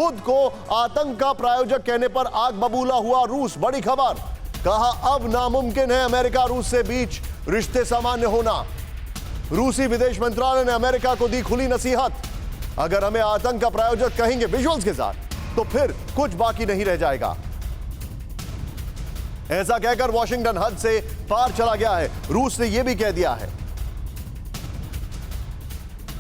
खुद को आतंक का प्रायोजक कहने पर आग बबूला हुआ रूस। बड़ी खबर, कहा अब नामुमकिन है अमेरिका रूस से बीच रिश्ते सामान्य होना। रूसी विदेश मंत्रालय ने अमेरिका को दी खुली नसीहत, अगर हमें आतंक का प्रायोजक कहेंगे विजुअल्स के साथ तो फिर कुछ बाकी नहीं रह जाएगा। ऐसा कहकर वॉशिंगटन हद से पार चला गया है। रूस ने यह भी कह दिया है।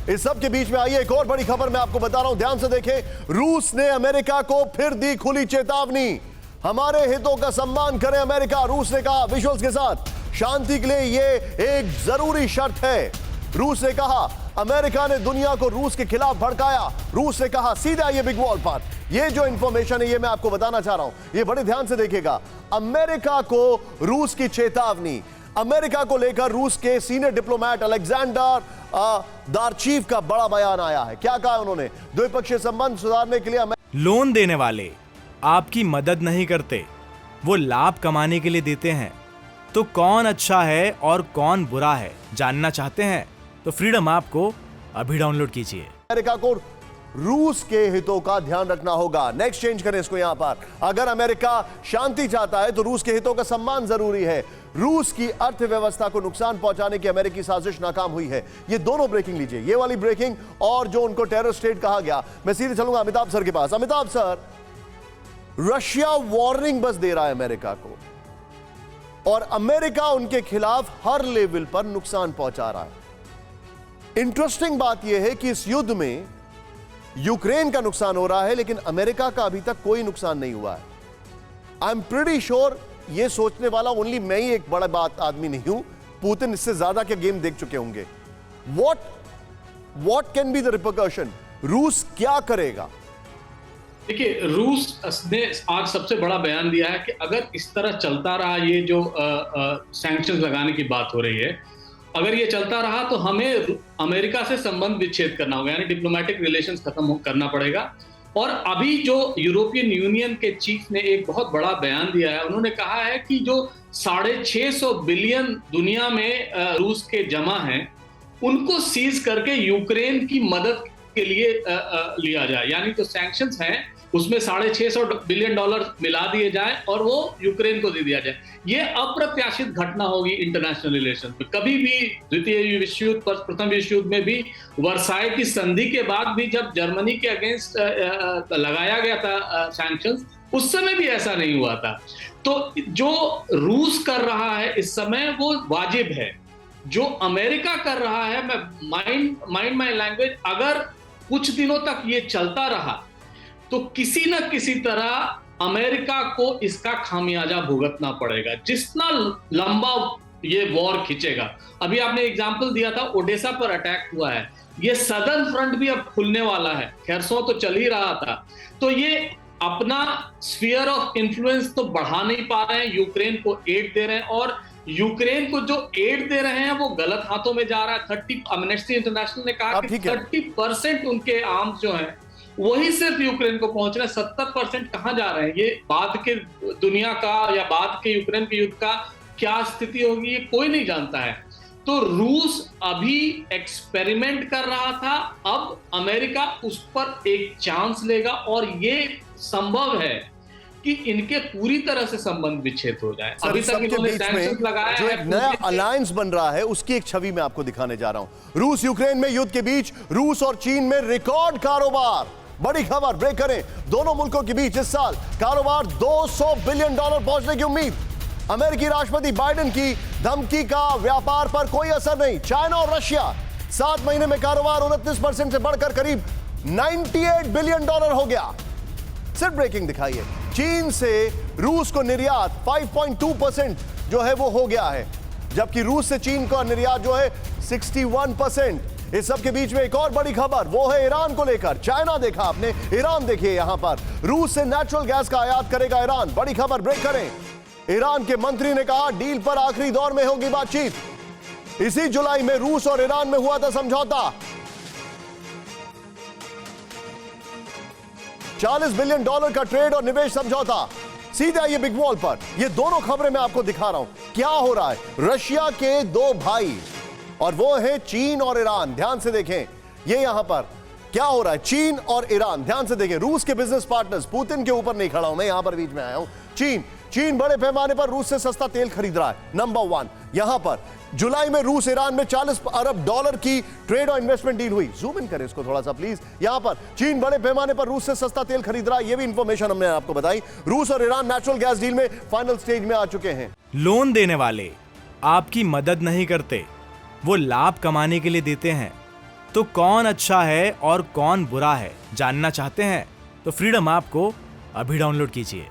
इस सब के बीच में आइए एक और बड़ी खबर मैं आपको बता रहा हूं, ध्यान से देखें। रूस ने अमेरिका को फिर दी खुली चेतावनी, हमारे हितों का सम्मान करें अमेरिका। रूस ने कहा विजुअल्स के साथ, शांति के लिए यह एक जरूरी शर्त है। रूस ने कहा, अमेरिका ने दुनिया को रूस के खिलाफ भड़काया। रूस ने कहा, सीधा ये बिग वॉल पर, ये जो इंफॉर्मेशन है ये मैं आपको बताना चाह रहा हूं, ये बड़े ध्यान से देखिएगा। अमेरिका को रूस की चेतावनी। अमेरिका को लेकर रूस के सीनियर डिप्लोमेट अलेक्जेंडर दार्चीव का बड़ा बयान आया है। क्या कहा उन्होंने? द्विपक्षीय संबंध सुधारने के लिए लोन देने वाले आपकी मदद नहीं करते, वो लाभ कमाने के लिए देते हैं। तो कौन अच्छा है और कौन बुरा है जानना चाहते हैं तो फ्रीडम ऐप को अभी डाउनलोड कीजिए। अमेरिका को रूस के हितों का ध्यान रखना होगा। नेक्स्ट चेंज करें इसको यहां पर। अगर अमेरिका शांति चाहता है तो रूस के हितों का सम्मान जरूरी है। रूस की अर्थव्यवस्था को नुकसान पहुंचाने की अमेरिकी साजिश नाकाम हुई है। ये दोनों ब्रेकिंग लीजिए, ये वाली ब्रेकिंग और जो उनको टेरर स्टेट कहा गया। मैं सीधे चलूंगा अमिताभ सर के पास। अमिताभ सर, रशिया वार्निंग बस दे रहा है अमेरिका को और अमेरिका उनके खिलाफ हर लेवल पर नुकसान पहुंचा रहा है। इंटरेस्टिंग बात यह है कि इस युद्ध में यूक्रेन का नुकसान हो रहा है लेकिन अमेरिका का अभी तक कोई नुकसान नहीं हुआ है। आई एम प्रीटी श्योर ये सोचने वाला ओनली मैं ही एक बड़ा बात आदमी नहीं हूं, पुतिन इससे ज्यादा के गेम देख चुके होंगे। What can be the repercussion? रूस क्या करेगा? देखिए, रूस ने आज सबसे बड़ा बयान दिया है कि अगर इस तरह चलता रहा, ये जो सैंक्शंस लगाने की बात हो रही है, अगर ये चलता रहा तो हमें अमेरिका से संबंध विच्छेद करना होगा, यानी डिप्लोमेटिक रिलेशंस खत्म करना पड़ेगा। और अभी जो यूरोपियन यूनियन के चीफ ने एक बहुत बड़ा बयान दिया है, उन्होंने कहा है कि जो 650 बिलियन दुनिया में रूस के जमा हैं, उनको सीज करके यूक्रेन की मदद के लिए लिया जाए। यानी जो सैंक्शंस हैं उसमें $650 बिलियन मिला दिए जाए और वो यूक्रेन को दे दिया जाए। ये अप्रत्याशित घटना होगी इंटरनेशनल रिलेशन में। कभी भी द्वितीय विश्व युद्ध, प्रथम विश्व युद्ध में भी, वर्साई की संधि के बाद भी जब जर्मनी के अगेंस्ट लगाया गया था सैंक्शंस, उस समय भी ऐसा नहीं हुआ था। तो जो रूस कर रहा है इस समय वो वाजिब है। जो अमेरिका कर रहा है, मैं माइंड माय लैंग्वेज, अगर कुछ दिनों तक ये चलता रहा तो किसी न किसी तरह अमेरिका को इसका खामियाजा भुगतना पड़ेगा, जितना लंबा ये वॉर खिंचेगा। अभी आपने एग्जांपल दिया था, ओडेसा पर अटैक हुआ है, ये सदर्न फ्रंट भी अब खुलने वाला है, खैरसों तो चल ही रहा था। तो ये अपना स्फीयर ऑफ इन्फ्लुएंस तो बढ़ा नहीं पा रहे हैं, यूक्रेन को एड दे रहे हैं और यूक्रेन को जो एड दे रहे हैं वो गलत हाथों में जा रहा है। अमनेस्टी इंटरनेशनल ने कहा कि 30% उनके आर्म्स जो हैं वही सिर्फ यूक्रेन को पहुंच रहे हैं, 70% कहां जा रहे हैं? ये बाद के दुनिया का या बाद के यूक्रेन के युद्ध का क्या स्थिति होगी ये कोई नहीं जानता है। तो रूस अभी एक्सपेरिमेंट कर रहा था, अब अमेरिका उस पर एक चांस लेगा और ये संभव है कि इनके पूरी तरह से संबंध विच्छेद हो जाए। अभी तक इन्होंने सैंक्शंस लगाया है, एक नया अलायंस बन रहा है, उसकी एक छवि मैं आपको दिखाने जा रहा हूं। रूस यूक्रेन में युद्ध के बीच रूस और चीन में रिकॉर्ड कारोबार। बड़ी खबर, ब्रेक करें। दोनों मुल्कों के बीच इस साल कारोबार $200 बिलियन पहुंचने की उम्मीद। अमेरिकी राष्ट्रपति बाइडेन की धमकी का व्यापार पर कोई असर नहीं। चाइना और रशिया 7 महीने में कारोबार 29% से बढ़कर करीब $98 बिलियन हो गया। सिर्फ ब्रेकिंग दिखाइए। चीन से रूस को निर्यात 5.2% जो है वो हो गया है, जबकि रूस से चीन का निर्यात जो है 61%। इस सब के बीच में एक और बड़ी खबर, वो है ईरान को लेकर। चाइना देखा आपने, ईरान देखिए यहां पर। रूस से नेचुरल गैस का आयात करेगा ईरान। बड़ी खबर, ब्रेक करें। ईरान के मंत्री ने कहा डील पर आखिरी दौर में होगी बातचीत। इसी जुलाई में रूस और ईरान में हुआ था समझौता। $40 बिलियन का ट्रेड और निवेश समझौता। सीधा ये बिग वॉल पर, ये दोनों खबरें मैं आपको दिखा रहा हूं। क्या हो रहा है? रशिया के दो भाई और वो है चीन और ईरान। ध्यान से देखें, ये यहां पर क्या हो रहा है चीन और ईरान, ध्यान से देखें। रूस के बिजनेस पार्टनर्स, पुतिन के ऊपर नहीं खड़ा हूं मैं, यहां पर बीच में आया हूं। चीन बड़े पैमाने पर रूस से सस्ता तेल खरीद रहा है, नंबर 1। यहां पर जुलाई में रूस ईरान में $40 अरब की ट्रेड और इन्वेस्टमेंट डील हुई। जूम इन करें इसको थोड़ा सा प्लीज। यहां पर चीन बड़े पैमाने पर रूस से सस्ता तेल खरीद रहा है, यह भी इंफॉर्मेशन हमने आपको बताई। रूस और ईरान नेचुरल गैस डील में फाइनल स्टेज में आ चुके हैं। लोन देने वाले आपकी मदद नहीं करते, वो लाभ कमाने के लिए देते हैं। तो कौन अच्छा है और कौन बुरा है जानना चाहते हैं तो फ्रीडम ऐप को अभी डाउनलोड कीजिए।